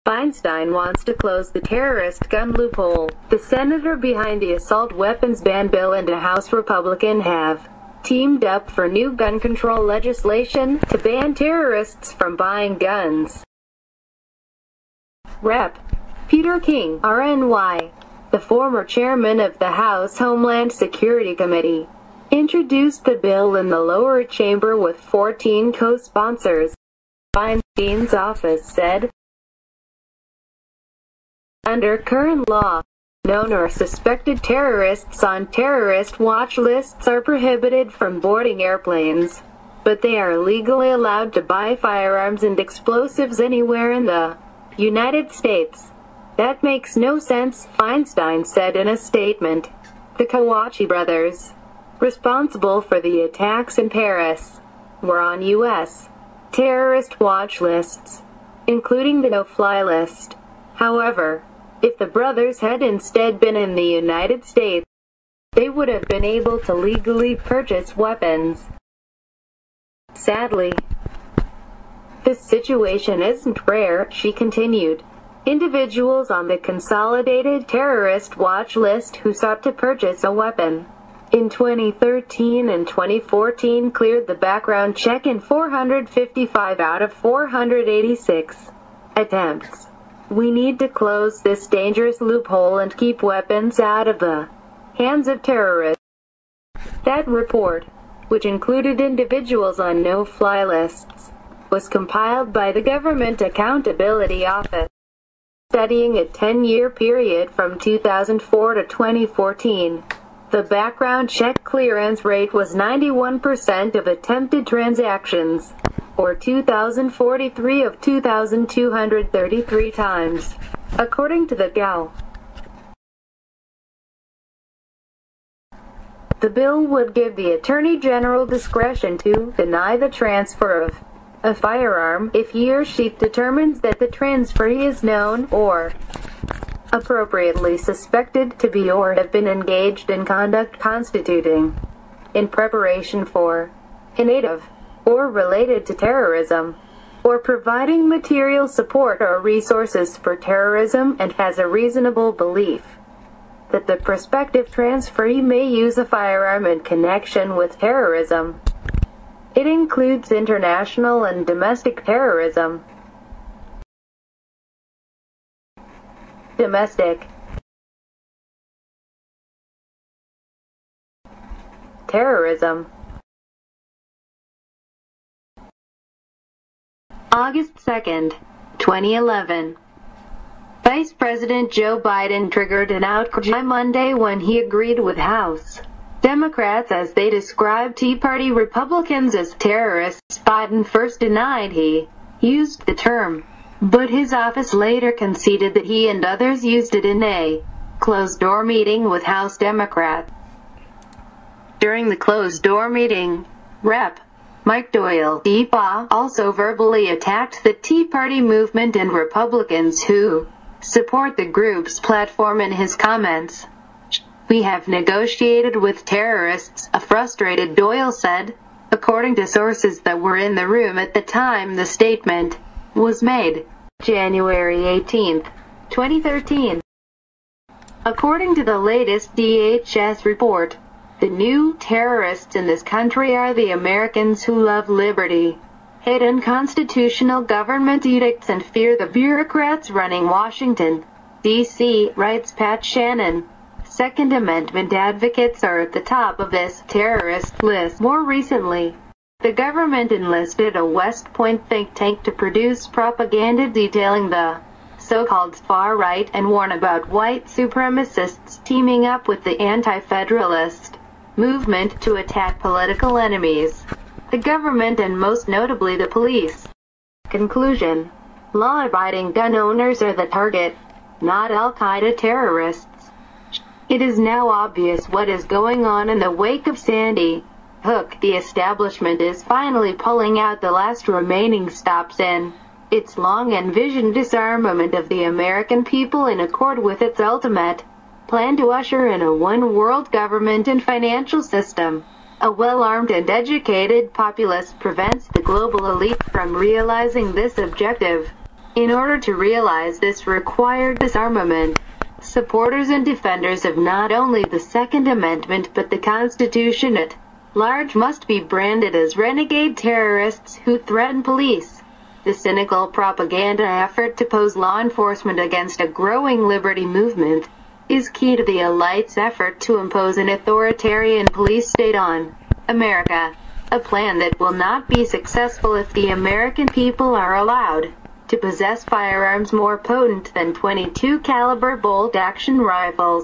Feinstein wants to close the terrorist gun loophole. The senator behind the assault weapons ban bill and a House Republican have teamed up for new gun control legislation to ban terrorists from buying guns. Rep. Peter King, RNY, the former chairman of the House Homeland Security Committee, introduced the bill in the lower chamber with 14 co-sponsors. Feinstein's office said, under current law, known or suspected terrorists on terrorist watch lists are prohibited from boarding airplanes, but they are legally allowed to buy firearms and explosives anywhere in the United States. That makes no sense, Feinstein said in a statement. The Kouachi brothers, responsible for the attacks in Paris, were on U.S. terrorist watch lists, including the no-fly list. However, if the brothers had instead been in the United States, they would have been able to legally purchase weapons. Sadly, this situation isn't rare, she continued. Individuals on the consolidated terrorist watch list who sought to purchase a weapon in 2013 and 2014 cleared the background check in 455 out of 486 attempts. We need to close this dangerous loophole and keep weapons out of the hands of terrorists. That report, which included individuals on no-fly lists, was compiled by the Government Accountability Office, studying a 10-year period from 2004 to 2014. The background check clearance rate was 91% of attempted transactions, or 2,043 of 2,233 times, according to the GAO. The bill would give the Attorney General discretion to deny the transfer of a firearm if he or she determines that the transferee is known or appropriately suspected to be or have been engaged in conduct constituting in preparation for, in aid of, or related to terrorism, or providing material support or resources for terrorism and has a reasonable belief that the prospective transferee may use a firearm in connection with terrorism. It includes international and domestic terrorism. Domestic terrorism. August 2nd, 2011. Vice President Joe Biden triggered an outcry Monday when he agreed with House Democrats as they described Tea Party Republicans as terrorists. Biden first denied he used the term, but his office later conceded that he and others used it in a closed-door meeting with House Democrats. During the closed-door meeting, Rep. Mike Doyle, DPA, also verbally attacked the Tea Party movement and Republicans who support the group's platform in his comments. We have negotiated with terrorists, a frustrated Doyle said, according to sources that were in the room at the time the statement was made, January 18, 2013. According to the latest DHS report, the new terrorists in this country are the Americans who love liberty, hate unconstitutional government edicts and fear the bureaucrats running Washington, D.C., writes Pat Shannon. Second Amendment advocates are at the top of this terrorist list. More recently, the government enlisted a West Point think tank to produce propaganda detailing the so-called far right and warn about white supremacists teaming up with the anti-federalist movement to attack political enemies, the government and most notably the police. Conclusion: law-abiding gun owners are the target, not Al-Qaeda terrorists. It is now obvious what is going on in the wake of Sandy Hook. The establishment is finally pulling out the last remaining stops in its long-envisioned disarmament of the American people in accord with its ultimate plan to usher in a one-world government and financial system. A well-armed and educated populace prevents the global elite from realizing this objective. In order to realize this required disarmament, supporters and defenders of not only the Second Amendment but the Constitution at large must be branded as renegade terrorists who threaten police. The cynical propaganda effort to pose law enforcement against a growing liberty movement is key to the elite's effort to impose an authoritarian police state on America, a plan that will not be successful if the American people are allowed to possess firearms more potent than .22 caliber bolt-action rifles.